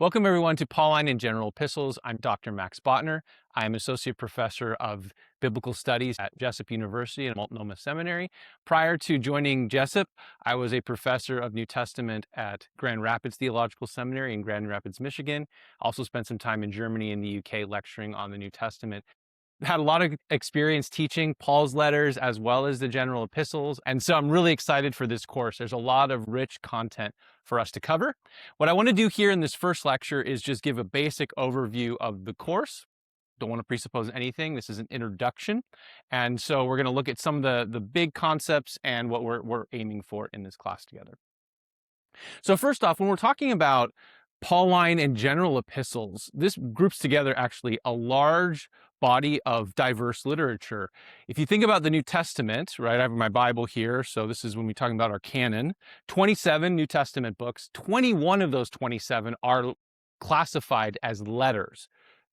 Welcome everyone to Pauline and General Epistles. I'm Dr. Max Botner. I'm Associate Professor of Biblical Studies at Jessup University and Multnomah Seminary. Prior to joining Jessup, I was a professor of New Testament at Grand Rapids Theological Seminary in Grand Rapids, Michigan. Also spent some time in Germany and the UK lecturing on the New Testament. Had a lot of experience teaching Paul's letters as well as the general epistles. And so I'm really excited for this course. There's a lot of rich content for us to cover. What I want to do here in this first lecture is just give a basic overview of the course. Don't want to presuppose anything. This is an introduction. And so we're going to look at some of the big concepts and what we're aiming for in this class together. So first off, when we're talking about Pauline and General Epistles, this groups together actually a large body of diverse literature. If you think about the New Testament, right, I have my Bible here, so this is when we're talking about our canon, 27 New Testament books, 21 of those 27 are classified as letters.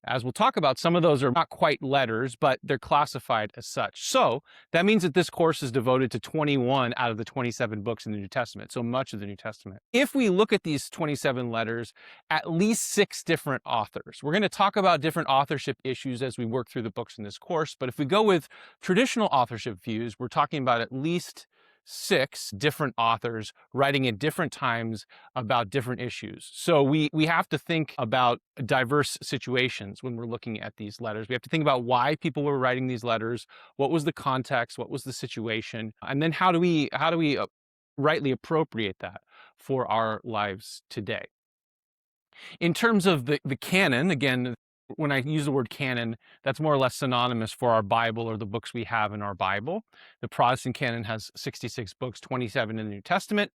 As we'll talk about, some of those are not quite letters, but they're classified as such. So that means that this course is devoted to 21 out of the 27 books in the New Testament, so much of the New Testament. If we look at these 27 letters, at least 6 different authors. We're going to talk about different authorship issues as we work through the books in this course, but if we go with traditional authorship views, we're talking about at least 6 different authors writing at different times about different issues. So we have to think about diverse situations when we're looking at these letters. We have to think about why people were writing these letters, what was the context, what was the situation, and then how do we rightly appropriate that for our lives today. In terms of the canon, again, when I use the word canon, that's more or less synonymous for our Bible or the books we have in our Bible. The Protestant canon has 66 books, 27 in the New Testament.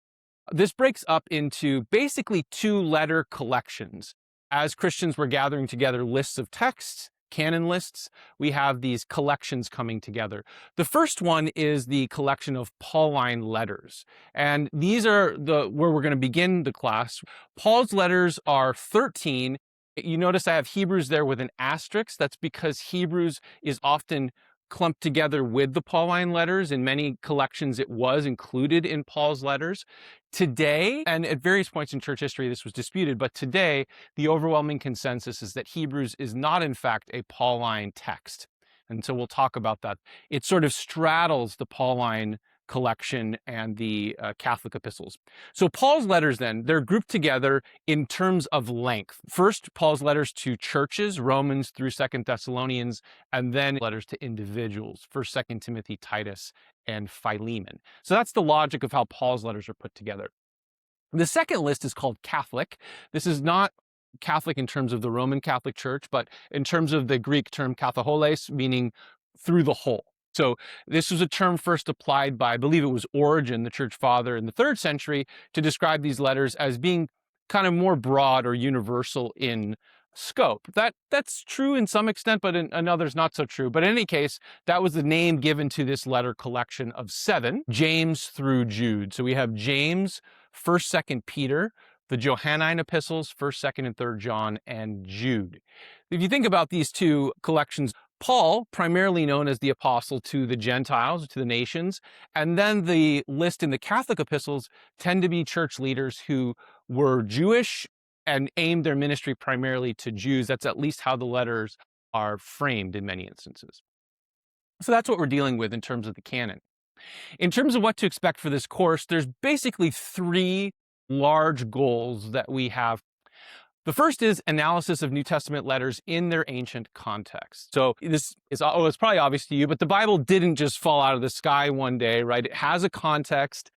This breaks up into basically 2 letter collections. As Christians, we're gathering together lists of texts, canon lists. We have these collections coming together. The first one is the collection of Pauline letters. And these are where we're going to begin the class. Paul's letters are 13. You notice I have Hebrews there with an asterisk. That's because Hebrews is often clumped together with the Pauline letters. In many collections, it was included in Paul's letters. Today, and at various points in church history, this was disputed, but today, the overwhelming consensus is that Hebrews is not, in fact, a Pauline text. And so we'll talk about that. It sort of straddles the Pauline collection and the Catholic epistles. So Paul's letters then, they're grouped together in terms of length. First, Paul's letters to churches, Romans through 2nd Thessalonians, and then letters to individuals, 1st, 2nd Timothy, Titus, and Philemon. So that's the logic of how Paul's letters are put together. The second list is called Catholic. This is not Catholic in terms of the Roman Catholic Church, but in terms of the Greek term katholes, meaning through the whole. So this was a term first applied by, I believe it was Origen, the church father in the 3rd century, to describe these letters as being kind of more broad or universal in scope. That's true in some extent, but in others not so true. But in any case, that was the name given to this letter collection of 7, James through Jude. So we have James, 1st, 2nd Peter, the Johannine epistles, 1st, 2nd, and 3rd John, and Jude. If you think about these 2 collections, Paul, primarily known as the apostle to the Gentiles, to the nations, and then the list in the Catholic epistles tend to be church leaders who were Jewish and aimed their ministry primarily to Jews. That's at least how the letters are framed in many instances. So that's what we're dealing with in terms of the canon. In terms of what to expect for this course, there's basically 3 large goals that we have. The first is analysis of New Testament letters in their ancient context. So this is, it's probably obvious to you, but the Bible didn't just fall out of the sky one day, right? It has a context.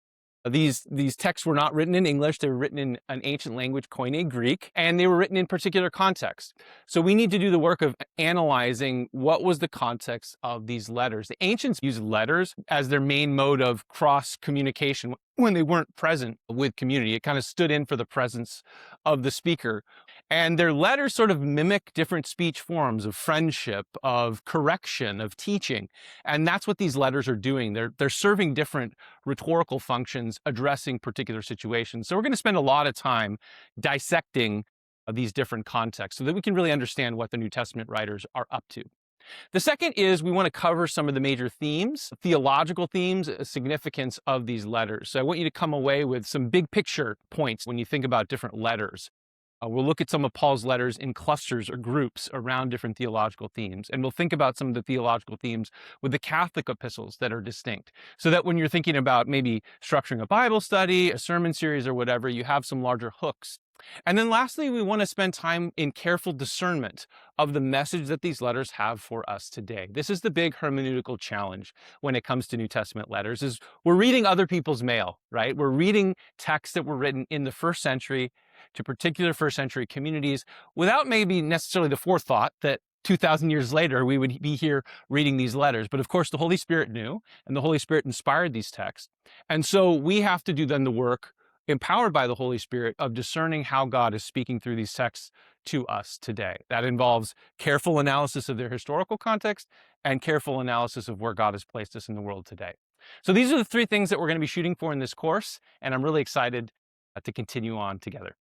These texts were not written in English. They were written in an ancient language, Koine Greek, and they were written in particular context. So we need to do the work of analyzing what was the context of these letters. The ancients used letters as their main mode of cross-communication when they weren't present with community. It kind of stood in for the presence of the speaker. And their letters sort of mimic different speech forms of friendship, of correction, of teaching. And that's what these letters are doing. They're serving different rhetorical functions, addressing particular situations. So we're going to spend a lot of time dissecting these different contexts so that we can really understand what the New Testament writers are up to. The second is we want to cover some of the major themes, theological themes, significance of these letters. So I want you to come away with some big picture points when you think about different letters. We'll look at some of Paul's letters in clusters or groups around different theological themes. And we'll think about some of the theological themes with the Catholic epistles that are distinct. So that when you're thinking about maybe structuring a Bible study, a sermon series, or whatever, you have some larger hooks. And then lastly, we want to spend time in careful discernment of the message that these letters have for us today. This is the big hermeneutical challenge when it comes to New Testament letters, is we're reading other people's mail, right? We're reading texts that were written in the first century to particular first century communities without maybe necessarily the forethought that 2,000 years later, we would be here reading these letters. But of course, the Holy Spirit knew, and the Holy Spirit inspired these texts. And so we have to do then the work, empowered by the Holy Spirit, of discerning how God is speaking through these texts to us today. That involves careful analysis of their historical context and careful analysis of where God has placed us in the world today. So these are the three things that we're going to be shooting for in this course, and I'm really excited to continue on together.